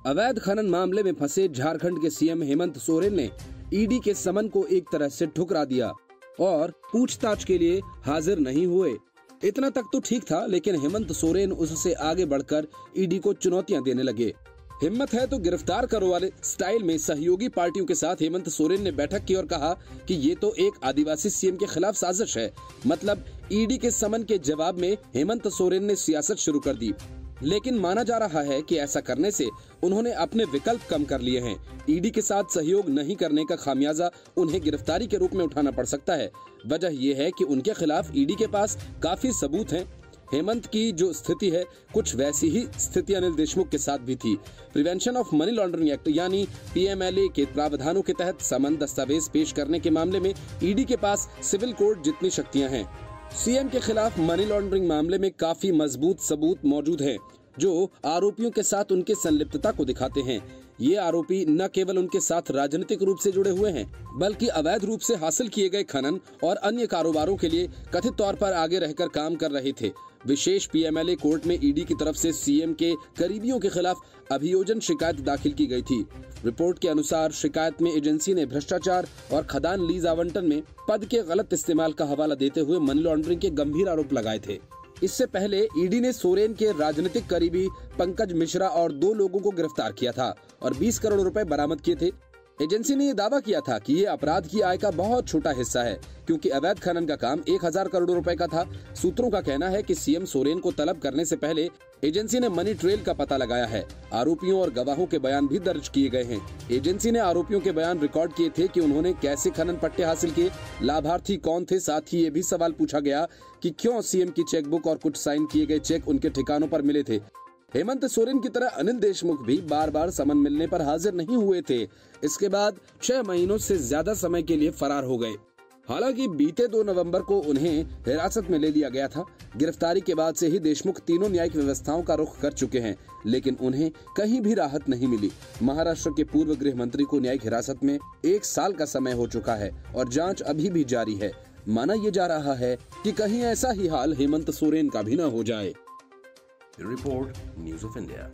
अवैध खनन मामले में फंसे झारखंड के सीएम हेमंत सोरेन ने ईडी के समन को एक तरह से ठुकरा दिया और पूछताछ के लिए हाजिर नहीं हुए। इतना तक तो ठीक था, लेकिन हेमंत सोरेन उससे आगे बढ़कर ईडी को चुनौतियां देने लगे। हिम्मत है तो गिरफ्तार करो वाले स्टाइल में सहयोगी पार्टियों के साथ हेमंत सोरेन ने बैठक की और कहा कि ये तो एक आदिवासी सीएम के खिलाफ साजिश है। मतलब ईडी के समन के जवाब में हेमंत सोरेन ने सियासत शुरू कर दी। लेकिन माना जा रहा है कि ऐसा करने से उन्होंने अपने विकल्प कम कर लिए हैं। ईडी के साथ सहयोग नहीं करने का खामियाजा उन्हें गिरफ्तारी के रूप में उठाना पड़ सकता है। वजह यह है कि उनके खिलाफ ईडी के पास काफी सबूत हैं। हेमंत की जो स्थिति है, कुछ वैसी ही स्थिति अनिल देशमुख के साथ भी थी। Prevention of money laundering act यानी पीएमएलए के प्रावधानों के तहत समन दस्तावेज पेश करने के मामले में ईडी के पास सिविल कोर्ट जितनी शक्तियां हैं। सीएम के खिलाफ मनी लॉन्ड्रिंग मामले में काफी मजबूत सबूत मौजूद हैं, जो आरोपियों के साथ उनके संलिप्तता को दिखाते हैं। ये आरोपी न केवल उनके साथ राजनीतिक रूप से जुड़े हुए हैं, बल्कि अवैध रूप से हासिल किए गए खनन और अन्य कारोबारों के लिए कथित तौर पर आगे रहकर काम कर रहे थे। विशेष पीएमएलए कोर्ट में ईडी की तरफ से सीएम के करीबियों के खिलाफ अभियोजन शिकायत दाखिल की गई थी। रिपोर्ट के अनुसार शिकायत में एजेंसी ने भ्रष्टाचार और खदान लीज आवंटन में पद के गलत इस्तेमाल का हवाला देते हुए मनी लॉन्ड्रिंग के गंभीर आरोप लगाए थे। इससे पहले ईडी ने सोरेन के राजनीतिक करीबी पंकज मिश्रा और 2 लोगों को गिरफ्तार किया था और 20 करोड़ रुपए बरामद किए थे। एजेंसी ने ये दावा किया था कि ये अपराध की आय का बहुत छोटा हिस्सा है, क्योंकि अवैध खनन का काम 1000 करोड़ रुपए का था। सूत्रों का कहना है कि सीएम सोरेन को तलब करने से पहले एजेंसी ने मनी ट्रेल का पता लगाया है। आरोपियों और गवाहों के बयान भी दर्ज किए गए हैं। एजेंसी ने आरोपियों के बयान रिकॉर्ड किए थे कि उन्होंने कैसे खनन पट्टे हासिल किए, लाभार्थी कौन थे। साथ ही ये भी सवाल पूछा गया कि क्यों सीएम की चेकबुक और कुछ साइन किए गए चेक उनके ठिकानों पर मिले थे। हेमंत सोरेन की तरह अनिल देशमुख भी बार बार समन मिलने पर हाजिर नहीं हुए थे। इसके बाद 6 महीनों से ज्यादा समय के लिए फरार हो गए। हालांकि बीते 2 नवंबर को उन्हें हिरासत में ले लिया गया था। गिरफ्तारी के बाद से ही देशमुख तीनों न्यायिक व्यवस्थाओं का रुख कर चुके हैं, लेकिन उन्हें कहीं भी राहत नहीं मिली। महाराष्ट्र के पूर्व गृह मंत्री को न्यायिक हिरासत में 1 साल का समय हो चुका है और जांच अभी भी जारी है। माना यह जा रहा है कि कहीं ऐसा ही हाल हेमंत सोरेन का भी न हो जाए। Report news of India.